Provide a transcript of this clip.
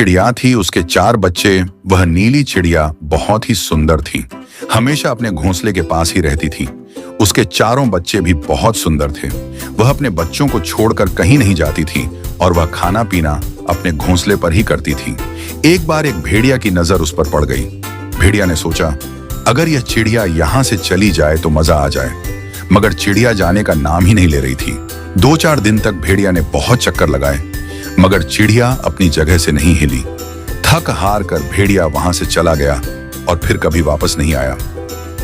चिड़िया थी उसके 4 बच्चे। वह नीली चिड़िया बहुत ही सुंदर थी, हमेशा अपने घोंसले के पास ही रहती थी। उसके चारों बच्चे भी बहुत सुंदर थे। वह अपने बच्चों को छोड़कर कहीं नहीं जाती थी और वह खाना पीना अपने घोंसले पर ही करती थी। एक बार एक भेड़िया की नजर उस पर पड़ गई। भेड़िया ने सोचा, अगर यह चिड़िया यहाँ से चली जाए तो मजा आ जाए, मगर चिड़िया जाने का नाम ही नहीं ले रही थी। 2-4 दिन तक भेड़िया ने बहुत चक्कर लगाए, मगर चिड़िया अपनी जगह से नहीं हिली। थक हार कर भेड़िया वहां से चला गया और फिर कभी वापस नहीं आया।